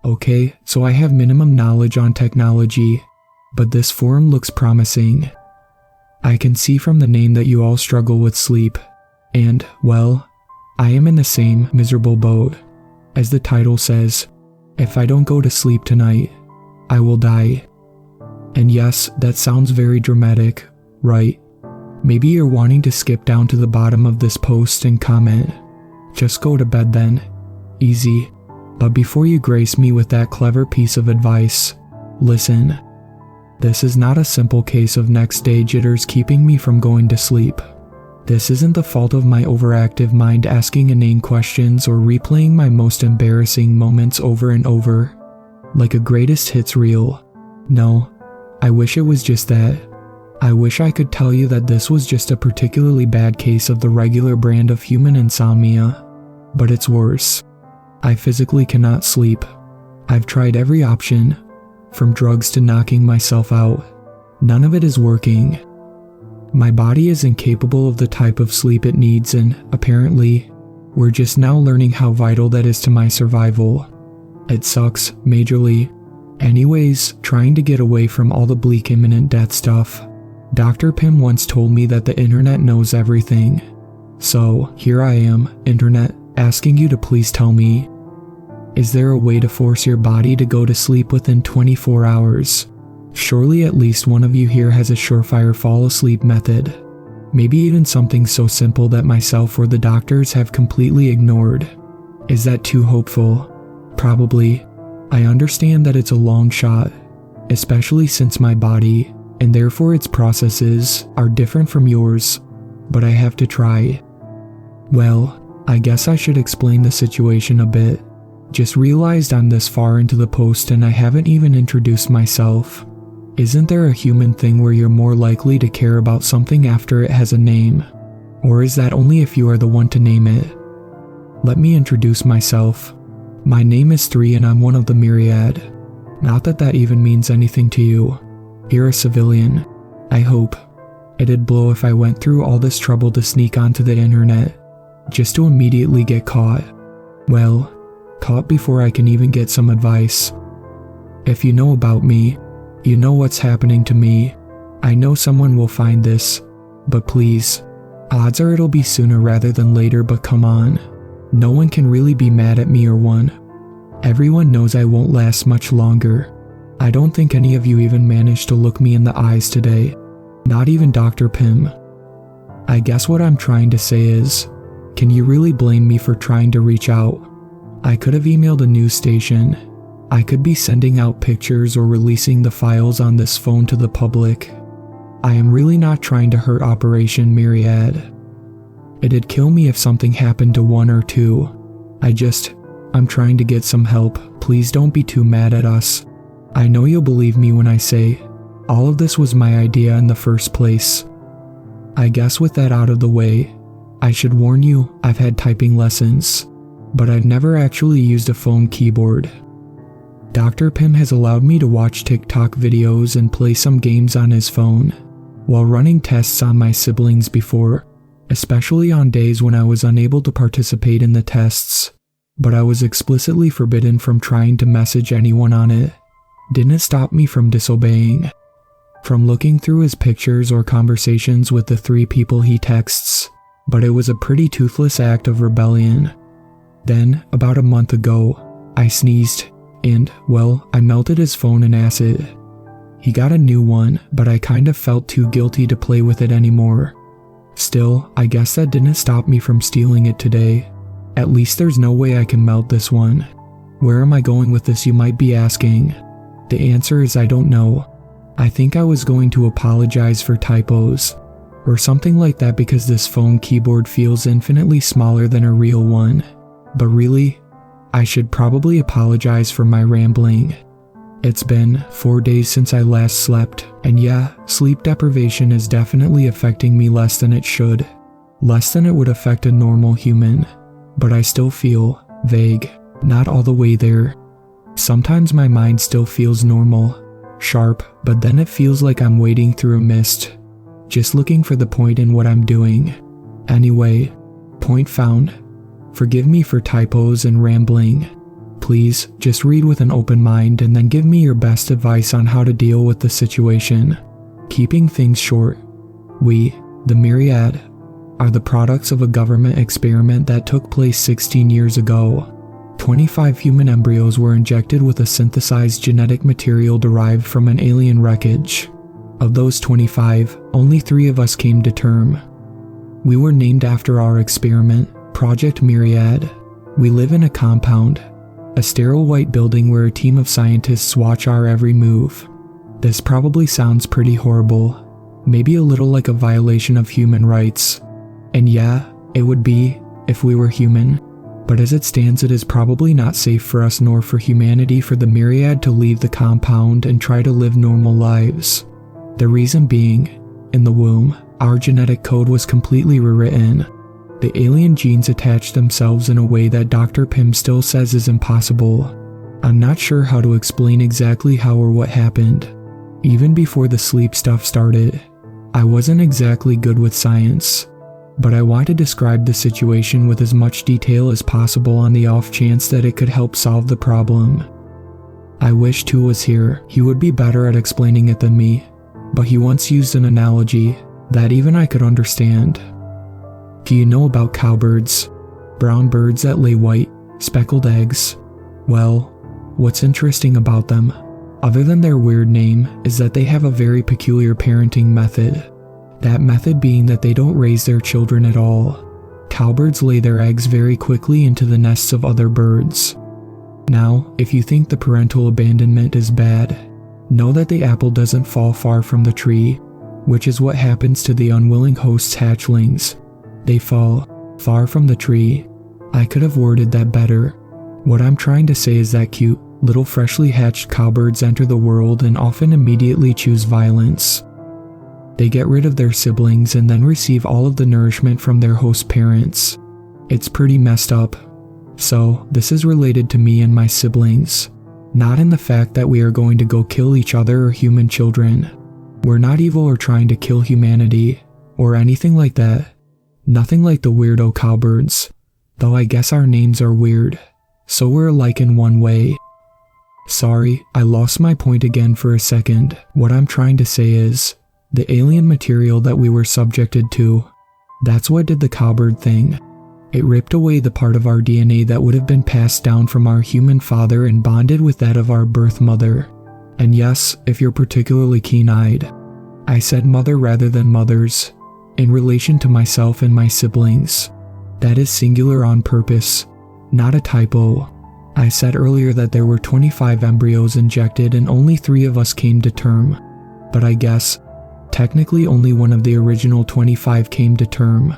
Okay, so I have minimum knowledge on technology, but this forum looks promising. I can see from the name that you all struggle with sleep, and, well, I am in the same miserable boat. As the title says, if I don't go to sleep tonight, I will die. And yes, that sounds very dramatic, right? Maybe you're wanting to skip down to the bottom of this post and comment, just go to bed then. Easy. But before you grace me with that clever piece of advice, listen. This is not a simple case of next day jitters keeping me from going to sleep. This isn't the fault of my overactive mind asking inane questions or replaying my most embarrassing moments over and over, like a greatest hits reel. No, I wish it was just that. I wish I could tell you that this was just a particularly bad case of the regular brand of human insomnia, but it's worse. I physically cannot sleep. I've tried every option, from drugs to knocking myself out. None of it is working. My body is incapable of the type of sleep it needs, and apparently, we're just now learning how vital that is to my survival. It sucks, majorly. Anyways, trying to get away from all the bleak imminent death stuff. Dr. Pym once told me that the internet knows everything. So, here I am, internet, asking you to please tell me, is there a way to force your body to go to sleep within 24 hours? Surely at least one of you here has a surefire fall asleep method. Maybe even something so simple that myself or the doctors have completely ignored. Is that too hopeful? Probably. I understand that it's a long shot, especially since my body, and therefore its processes, are different from yours, but I have to try. Well, I guess I should explain the situation a bit. Just realized I'm this far into the post and I haven't even introduced myself. Isn't there a human thing where you're more likely to care about something after it has a name? Or is that only if you are the one to name it? Let me introduce myself. My name is 3 and I'm one of the myriad. Not that that even means anything to you. You're a civilian, I hope. It'd blow if I went through all this trouble to sneak onto the internet, just to immediately get caught. Well, caught before I can even get some advice. If you know about me, you know what's happening to me. I know someone will find this, but please, odds are it'll be sooner rather than later, but come on. No one can really be mad at me or one. Everyone knows I won't last much longer. I don't think any of you even managed to look me in the eyes today. Not even Dr. Pym. I guess what I'm trying to say is, can you really blame me for trying to reach out? I could have emailed a news station. I could be sending out pictures or releasing the files on this phone to the public. I am really not trying to hurt Operation Myriad. It'd kill me if something happened to 1 or 2. I'm trying to get some help. Please don't be too mad at us. I know you'll believe me when I say, all of this was my idea in the first place. I guess with that out of the way, I should warn you, I've had typing lessons, but I've never actually used a phone keyboard. Dr. Pym has allowed me to watch TikTok videos and play some games on his phone, while running tests on my siblings before, especially on days when I was unable to participate in the tests, but I was explicitly forbidden from trying to message anyone on it. Didn't stop me from disobeying. From looking through his pictures or conversations with the 3 people he texts, but it was a pretty toothless act of rebellion. Then, about a month ago, I sneezed, and, well, I melted his phone in acid. He got a new one, but I kind of felt too guilty to play with it anymore. Still, I guess that didn't stop me from stealing it today. At least there's no way I can melt this one. Where am I going with this, you might be asking? The answer is I don't know. I think I was going to apologize for typos, or something like that, because this phone keyboard feels infinitely smaller than a real one. But really, I should probably apologize for my rambling. It's been 4 days since I last slept, and yeah, sleep deprivation is definitely affecting me less than it should. Less than it would affect a normal human. But I still feel vague, not all the way there. Sometimes my mind still feels normal, sharp, but then it feels like I'm wading through a mist, just looking for the point in what I'm doing. Anyway, point found. Forgive me for typos and rambling. please just read with an open mind and then give me your best advice on how to deal with the situation. Keeping things short, we, the Myriad, are the products of a government experiment that took place 16 years ago. 25 human embryos were injected with a synthesized genetic material derived from an alien wreckage. Of those 25, only 3 of us came to term. We were named after our experiment, Project Myriad. We live in a compound, a sterile white building where a team of scientists watch our every move. This probably sounds pretty horrible, maybe a little like a violation of human rights. And yeah, it would be, if we were human. But as it stands, it is probably not safe for us nor for humanity for the Myriad to leave the compound and try to live normal lives. The reason being, in the womb, our genetic code was completely rewritten. The alien genes attached themselves in a way that Dr. Pym still says is impossible. I'm not sure how to explain exactly how or what happened. Even before the sleep stuff started, I wasn't exactly good with science. But I want to describe the situation with as much detail as possible on the off chance that it could help solve the problem. I wish Tu was here. He would be better at explaining it than me, but he once used an analogy that even I could understand. Do you know about cowbirds? Brown birds that lay white, speckled eggs? Well, what's interesting about them, other than their weird name, is that they have a very peculiar parenting method. That method being that they don't raise their children at all. Cowbirds lay their eggs very quickly into the nests of other birds. Now, if you think the parental abandonment is bad, know that the apple doesn't fall far from the tree, which is what happens to the unwilling host's hatchlings. They fall far from the tree. I could have worded that better. What I'm trying to say is that cute, little freshly hatched cowbirds enter the world and often immediately choose violence. They get rid of their siblings and then receive all of the nourishment from their host parents. It's pretty messed up. So, this is related to me and my siblings. Not in the fact that we are going to go kill each other or human children. We're not evil or trying to kill humanity, or anything like that. Nothing like the weirdo cowbirds. Though I guess our names are weird. So we're alike in one way. Sorry, I lost my point again for a second. What I'm trying to say is, the alien material that we were subjected to, that's what did the cowbird thing. It ripped away the part of our DNA that would have been passed down from our human father and bonded with that of our birth mother. And yes, if you're particularly keen-eyed, I said mother rather than mothers, in relation to myself and my siblings. That is singular on purpose, not a typo. I said earlier that there were 25 embryos injected and only 3 of us came to term. But I guess, technically only one of the original 25 came to term.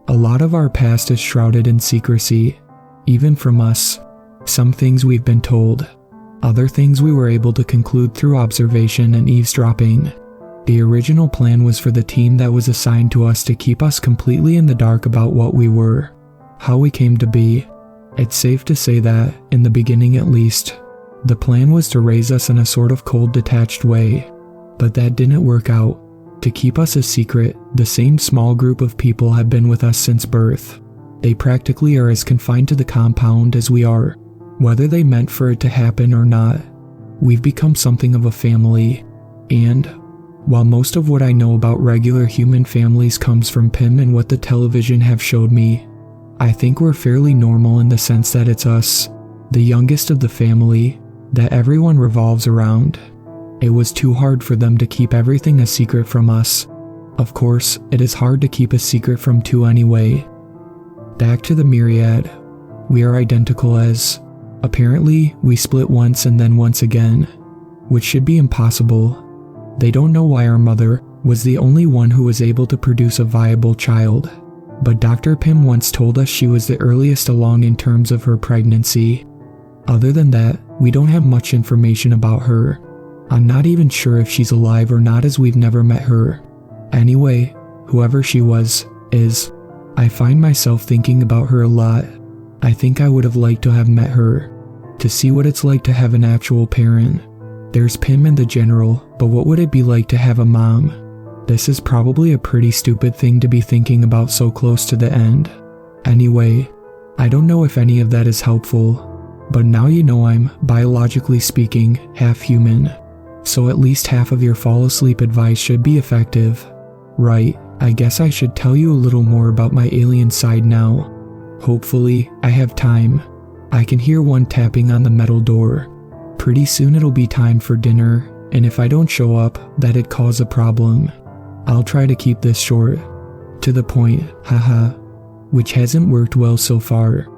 A lot of our past is shrouded in secrecy, even from us. Some things we've been told, other things we were able to conclude through observation and eavesdropping. The original plan was for the team that was assigned to us to keep us completely in the dark about what we were, how we came to be. It's safe to say that, in the beginning at least, the plan was to raise us in a sort of cold, detached way. But that didn't work out. To keep us a secret, the same small group of people have been with us since birth. They practically are as confined to the compound as we are, whether they meant for it to happen or not. We've become something of a family, and while most of what I know about regular human families comes from Pym and what the television have showed me, I think we're fairly normal in the sense that it's us, the youngest of the family, that everyone revolves around. It was too hard for them to keep everything a secret from us. Of course, it is hard to keep a secret from two anyway. Back to the Myriad. We are identical as, apparently, we split once and then once again, which should be impossible. They don't know why our mother was the only one who was able to produce a viable child, but Dr. Pym once told us she was the earliest along in terms of her pregnancy. Other than that, we don't have much information about her. I'm not even sure if she's alive or not, as we've never met her. Anyway, whoever she was, is. I find myself thinking about her a lot. I think I would have liked to have met her, to see what it's like to have an actual parent. There's Pym and the general, but what would it be like to have a mom? This is probably a pretty stupid thing to be thinking about so close to the end. Anyway, I don't know if any of that is helpful. But now you know I'm, biologically speaking, half human. So at least half of your fall asleep advice should be effective. Right, I guess I should tell you a little more about my alien side now. Hopefully, I have time. I can hear one tapping on the metal door. Pretty soon it'll be time for dinner, and if I don't show up, that'd cause a problem. I'll try to keep this short. To the point, haha. Which hasn't worked well so far.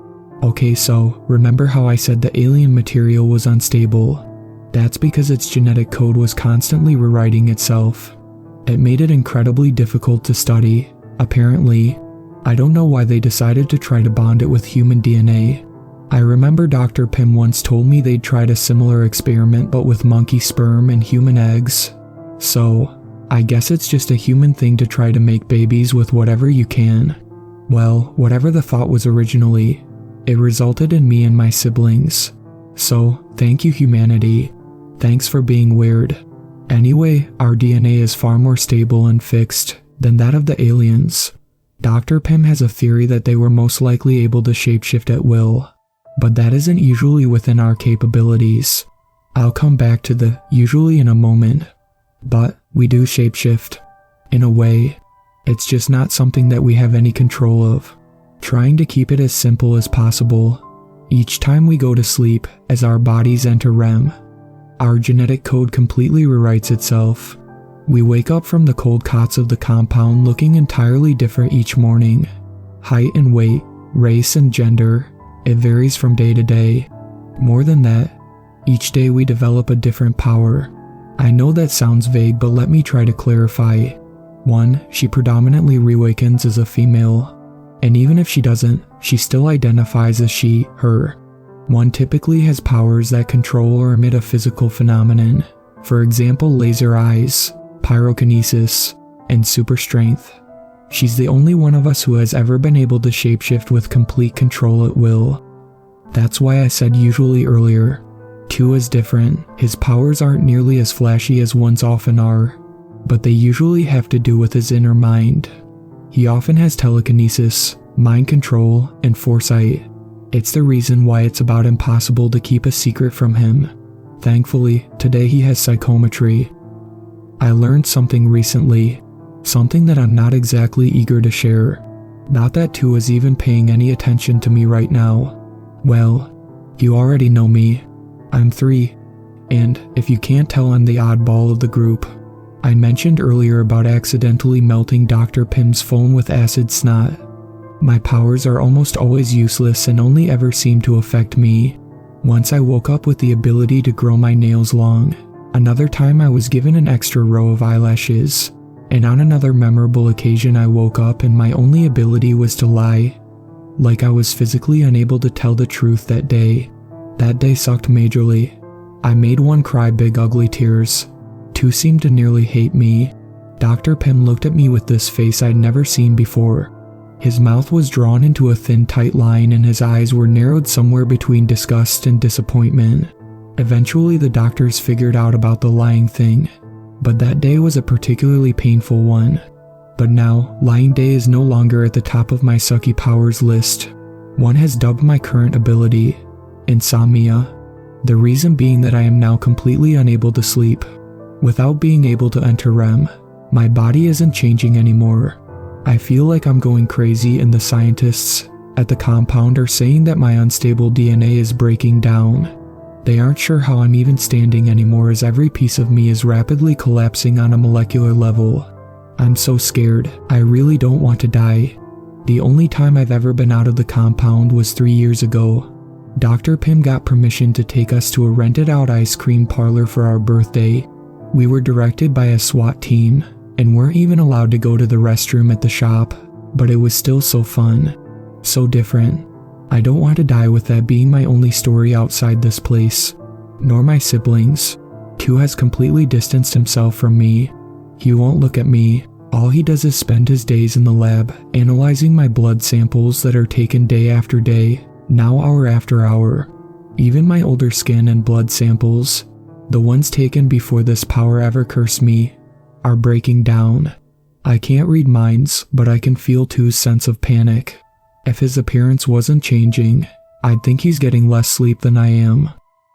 Okay, so, remember how I said the alien material was unstable? That's because its genetic code was constantly rewriting itself. It made it incredibly difficult to study, apparently. I don't know why they decided to try to bond it with human DNA. I remember Dr. Pym once told me they'd tried a similar experiment but with monkey sperm and human eggs. So, I guess it's just a human thing to try to make babies with whatever you can. Well, whatever the thought was originally, it resulted in me and my siblings. So, thank you humanity. Thanks for being weird. Anyway, our DNA is far more stable and fixed than that of the aliens. Dr. Pym has a theory that they were most likely able to shapeshift at will, but that isn't usually within our capabilities. I'll come back to the usually in a moment, but we do shapeshift. In a way, it's just not something that we have any control of. Trying to keep it as simple as possible. Each time we go to sleep, as our bodies enter REM, our genetic code completely rewrites itself. We wake up from the cold cots of the compound looking entirely different each morning. Height and weight, race and gender, it varies from day to day. More than that, each day we develop a different power. I know that sounds vague, but let me try to clarify. 1. She predominantly reawakens as a female, and even if she doesn't, she still identifies as she, her. One typically has powers that control or emit a physical phenomenon, for example laser eyes, pyrokinesis, and super strength. She's the only one of us who has ever been able to shapeshift with complete control at will. That's why I said usually earlier. 2 is different. His powers aren't nearly as flashy as one's often are, but they usually have to do with his inner mind. He often has telekinesis, mind control, and foresight. It's the reason why it's about impossible to keep a secret from him. Thankfully, today he has psychometry. I learned something recently, something that I'm not exactly eager to share. Not that 2 is even paying any attention to me right now. Well, you already know me. I'm 3, and if you can't tell, I'm the oddball of the group. I mentioned earlier about accidentally melting Dr. Pym's phone with acid snot. My powers are almost always useless and only ever seem to affect me. Once I woke up with the ability to grow my nails long. Another time I was given an extra row of eyelashes. And on another memorable occasion I woke up and my only ability was to lie. Like I was physically unable to tell the truth that day. That day sucked majorly. I made 1 cry big ugly tears. 2 seemed to nearly hate me. Dr. Pym looked at me with this face I'd never seen before. His mouth was drawn into a thin tight line and his eyes were narrowed somewhere between disgust and disappointment. Eventually the doctors figured out about the lying thing, but that day was a particularly painful one. But now, lying day is no longer at the top of my sucky powers list. One has dubbed my current ability insomnia. The reason being that I am now completely unable to sleep. Without being able to enter REM, my body isn't changing anymore. I feel like I'm going crazy and the scientists at the compound are saying that my unstable DNA is breaking down. They aren't sure how I'm even standing anymore as every piece of me is rapidly collapsing on a molecular level. I'm so scared. I really don't want to die. The only time I've ever been out of the compound was 3 years ago. Dr. Pym got permission to take us to a rented out ice cream parlor for our birthday. We were directed by a SWAT team and weren't even allowed to go to the restroom at the shop, but it was still so fun. So different. I don't want to die with that being my only story outside this place. Nor my siblings. 2 has completely distanced himself from me. He won't look at me. All he does is spend his days in the lab, analyzing my blood samples that are taken day after day, now hour after hour. Even my older skin and blood samples, the ones taken before this power ever cursed me, are breaking down. I can't read minds, but I can feel 2's sense of panic. If his appearance wasn't changing, I'd think he's getting less sleep than I am.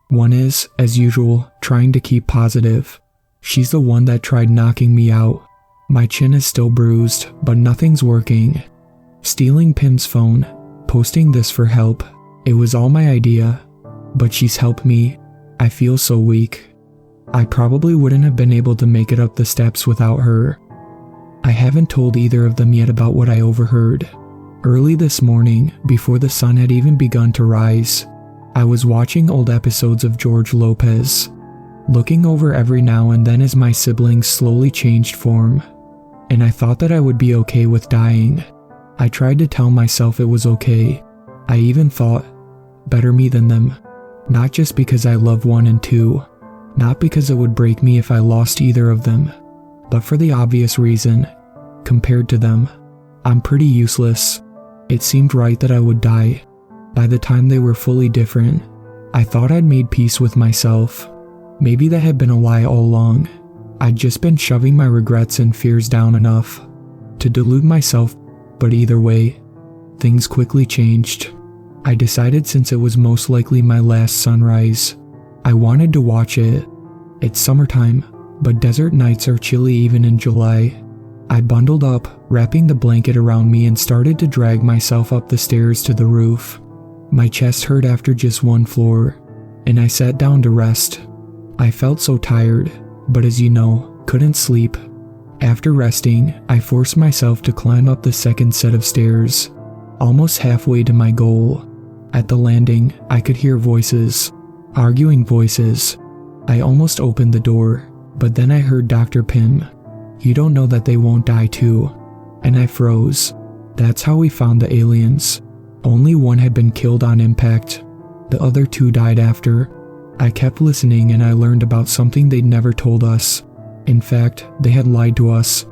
One is, as usual, trying to keep positive. She's the one that tried knocking me out. My chin is still bruised, but nothing's working. Stealing Pim's phone, posting this for help. It was all my idea, but she's helped me. I feel so weak. I probably wouldn't have been able to make it up the steps without her. I haven't told either of them yet about what I overheard. Early this morning, before the sun had even begun to rise, I was watching old episodes of George Lopez, looking over every now and then as my siblings slowly changed form, and I thought that I would be okay with dying. I tried to tell myself it was okay. I even thought, better me than them, not just because I love 1 and 2, not because it would break me if I lost either of them, but for the obvious reason, compared to them, I'm pretty useless. It seemed right that I would die. By the time they were fully different, I thought I'd made peace with myself. Maybe that had been a lie all along. I'd just been shoving my regrets and fears down enough to delude myself, but either way, things quickly changed. I decided since it was most likely my last sunrise, I wanted to watch it. It's summertime, but desert nights are chilly even in July. I bundled up, wrapping the blanket around me, and started to drag myself up the stairs to the roof. My chest hurt after just 1 floor, and I sat down to rest. I felt so tired, but as you know, couldn't sleep. After resting, I forced myself to climb up the second set of stairs, almost halfway to my goal. At the landing, I could hear voices, arguing voices. I almost opened the door, but then I heard Dr. Pym. You don't know that they won't die too. And I froze. That's how we found the aliens. Only one had been killed on impact. The other 2 died after. I kept listening and I learned about something they'd never told us. In fact, they had lied to us.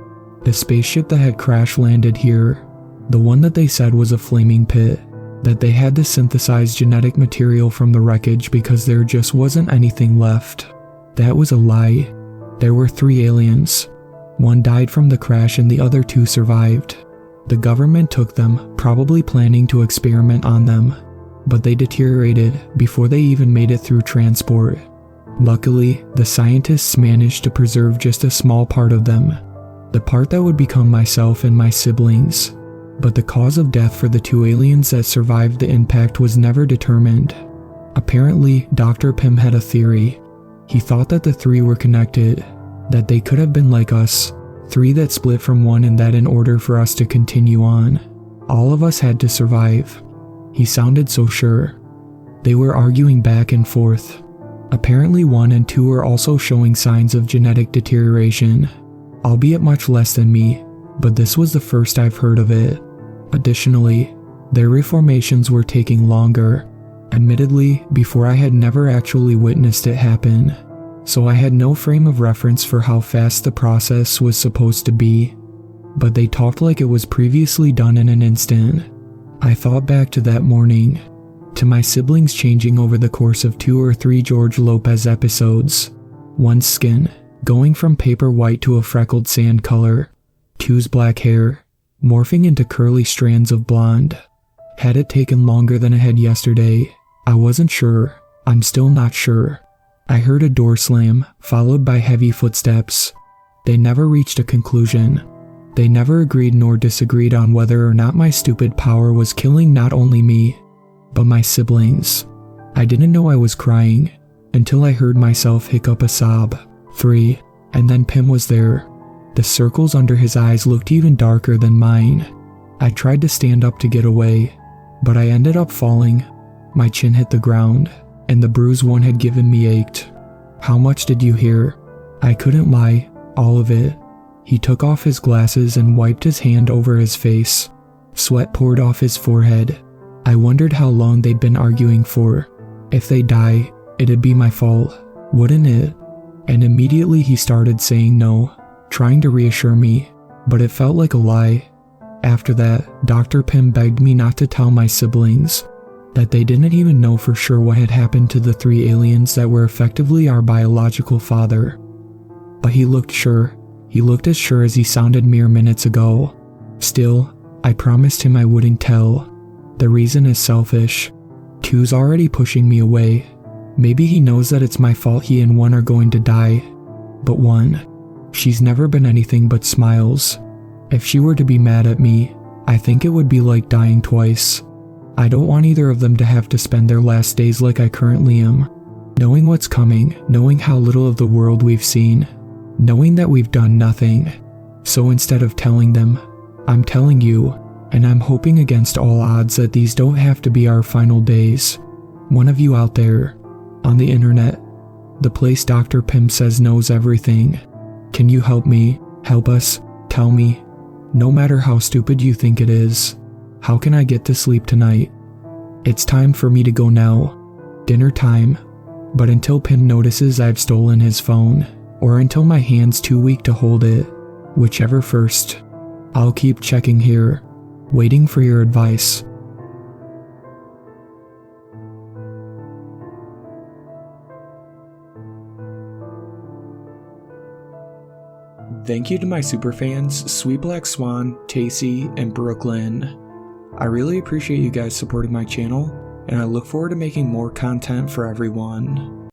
The spaceship that had crash landed here, the one that they said was a flaming pit, that they had to synthesize genetic material from the wreckage because there just wasn't anything left. That was a lie. There were 3 aliens. 1 died from the crash and the other 2 survived. The government took them, probably planning to experiment on them, but they deteriorated before they even made it through transport. Luckily, the scientists managed to preserve just a small part of them, the part that would become myself and my siblings. But the cause of death for the 2 aliens that survived the impact was never determined. Apparently, Dr. Pym had a theory. He thought that the 3 were connected, that they could have been like us, 3 that split from 1, and that in order for us to continue on, all of us had to survive. He sounded so sure. They were arguing back and forth. Apparently 1 and 2 were also showing signs of genetic deterioration, albeit much less than me, but this was the first I've heard of it. Additionally, their reformations were taking longer. Admittedly, before I had never actually witnessed it happen, so I had no frame of reference for how fast the process was supposed to be, but they talked like it was previously done in an instant. I thought back to that morning, to my siblings changing over the course of 2 or 3 George Lopez episodes. 1's skin, going from paper white to a freckled sand color. 2's black hair, morphing into curly strands of blonde. Had it taken longer than it had yesterday? I wasn't sure. I'm still not sure. I heard a door slam, followed by heavy footsteps. They never reached a conclusion. They never agreed nor disagreed on whether or not my stupid power was killing not only me, but my siblings. I didn't know I was crying until I heard myself hiccup a sob. 3, and then Pym was there. The circles under his eyes looked even darker than mine. I tried to stand up to get away, but I ended up falling. My chin hit the ground, and the bruise 1 had given me ached. How much did you hear? I couldn't lie, all of it. He took off his glasses and wiped his hand over his face. Sweat poured off his forehead. I wondered how long they'd been arguing for. If they die, it'd be my fault, wouldn't it? And immediately he started saying no, trying to reassure me, but it felt like a lie. After that, Dr. Pym begged me not to tell my siblings, that they didn't even know for sure what had happened to the 3 aliens that were effectively our biological father. But he looked sure. He looked as sure as he sounded mere minutes ago. Still, I promised him I wouldn't tell. The reason is selfish. 2's already pushing me away. Maybe he knows that it's my fault he and 1 are going to die. But 1, she's never been anything but smiles. If she were to be mad at me, I think it would be like dying twice. I don't want either of them to have to spend their last days like I currently am. Knowing what's coming, knowing how little of the world we've seen, knowing that we've done nothing. So instead of telling them, I'm telling you, and I'm hoping against all odds that these don't have to be our final days. One of you out there, on the internet, the place Dr. Pym says knows everything. Can you help me, help us, tell me, no matter how stupid you think it is, how can I get to sleep tonight? It's time for me to go now. Dinner time. But until Pym notices I've stolen his phone, or until my hand's too weak to hold it, whichever first, I'll keep checking here, waiting for your advice. Thank you to my superfans, Sweet Black Swan, Tacy, and Brooklyn. I really appreciate you guys supporting my channel, and I look forward to making more content for everyone.